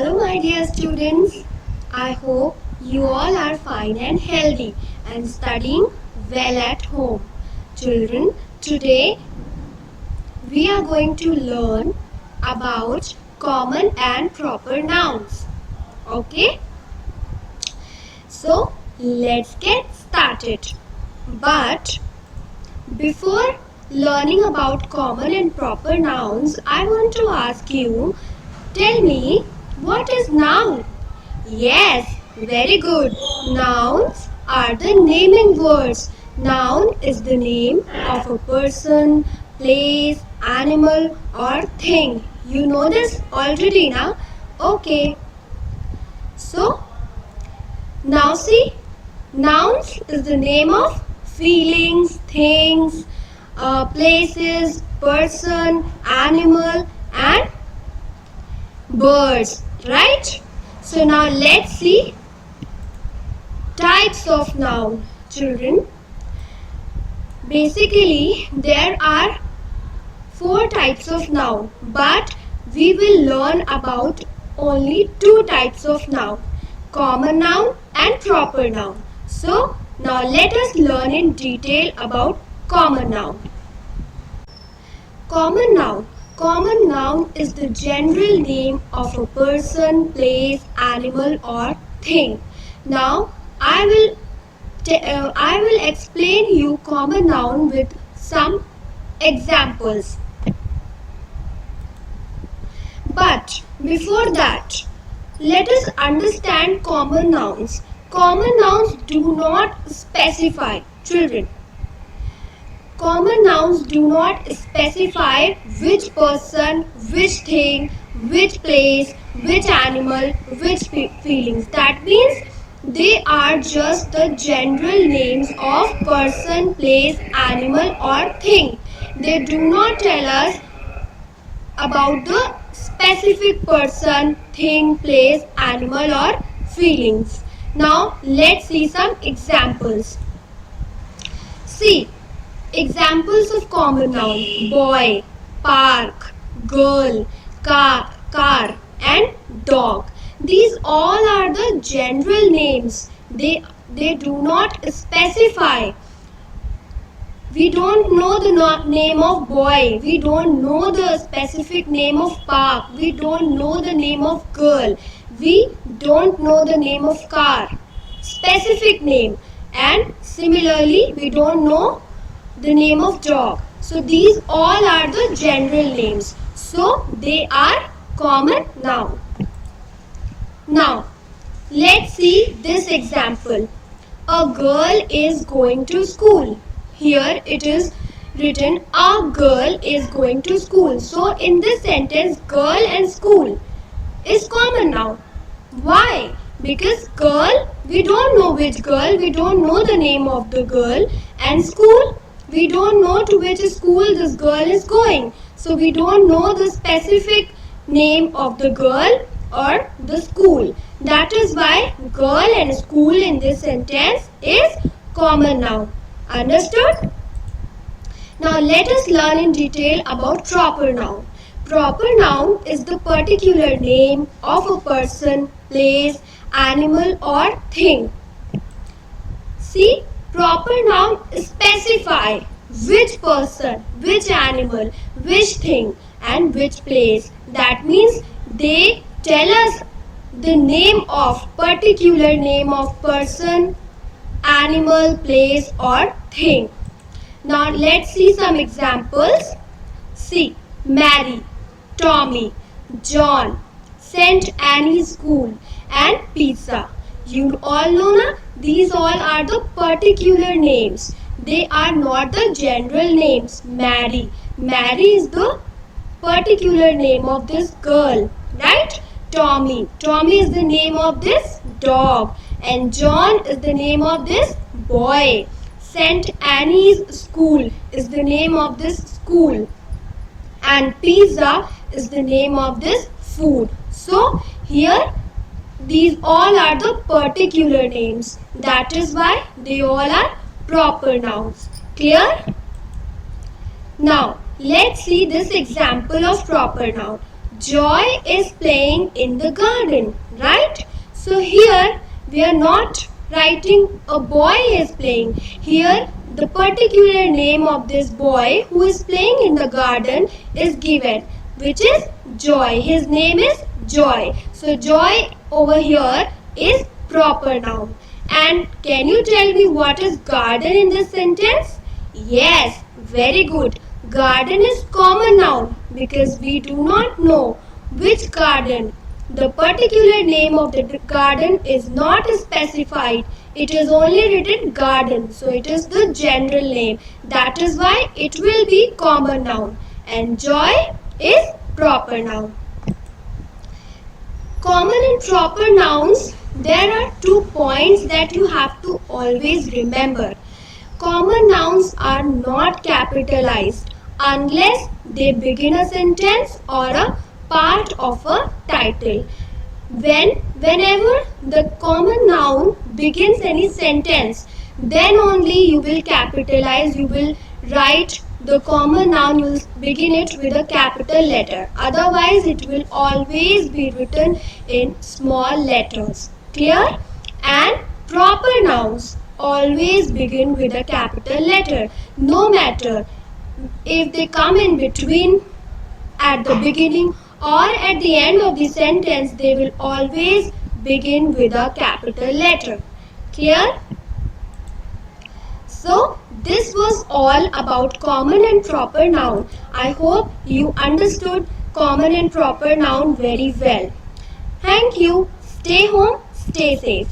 Hello my dear students, I hope you all are fine and healthy and studying well at home. Children, today we are going to learn about common and proper nouns. Okay? So let's get started. But before learning about common and proper nouns, I want to ask you, tell me, what is noun? Yes, very good. Nouns are the naming words. Noun is the name of a person, place, animal or thing. You know this already, na? Okay. So, now see, nouns is the name of feelings, things, places, person, animal and birds, right? So now let's see types of noun. Children, basically there are 4 types of noun, but we will learn about only 2 types of noun, common noun and proper noun. So now let us learn in detail about common noun. Common noun. Common noun is the general name of a person, place, animal or thing. Now I will explain you common noun with some examples. But before that, let us understand common nouns. Common nouns do not specify. Children, common nouns do not specify which person, which thing, which place, which animal, which feelings. That means they are just the general names of person, place, animal or thing. They do not tell us about the specific person, thing, place, animal or feelings. Now let's see some examples. See, examples of common noun: boy, park, girl, car and dog. These all are the general names. They do not specify. We don't know the name of boy. We don't know the specific name of park. We don't know the name of girl. We don't know the name of car. Specific name. And similarly, we don't know the name of dog. So these all are the general names. So they are common noun. Now, let's see this example. A girl is going to school. Here it is written, a girl is going to school. So in this sentence, girl and school is common noun. Why? Because girl, we don't know which girl, we don't know the name of the girl, and school, we don't know to which school this girl is going. So we don't know the specific name of the girl or the school. That is why girl and school in this sentence is common noun. Understood? Now let us learn in detail about proper noun. Proper noun is the particular name of a person, place, animal or thing. See, proper noun specify which person, which animal, which thing and which place. That means they tell us the name of, particular name of person, animal, place or thing. Now let's see some examples. See, Mary, Tommy, John, St. Annie's School and pizza. You all know na? These all are the particular names. They are not the general names. Mary. Mary is the particular name of this girl, right? Tommy. Tommy is the name of this dog. And John is the name of this boy. St. Annie's School is the name of this school. And pizza is the name of this food. So here these all are the particular names. That is why they all are proper nouns. Clear? Now let's see this example of proper noun. Joy is playing in the garden, right? So here we are not writing a boy is playing. Here the particular name of this boy who is playing in the garden is given, which is Joy. His name is Joy. So Joy over here is proper noun. And can you tell me what is garden in this sentence? Yes, very good. Garden is common noun because we do not know which garden. The particular name of the garden is not specified. It is only written garden. So it is the general name. That is why it will be common noun. And joy is proper noun. Common and proper nouns, there are 2 points that you have to always remember. Common nouns are not capitalized unless they begin a sentence or a part of a title. Whenever the common noun begins any sentence, then only you will capitalize, you will write the common noun, you will begin it with a capital letter. Otherwise, it will always be written in small letters. Clear? And proper nouns always begin with a capital letter. No matter if they come in between, at the beginning or at the end of the sentence, they will always begin with a capital letter. Clear? So this was all about common and proper noun. I hope you understood common and proper noun very well. Thank you. Stay home, stay safe.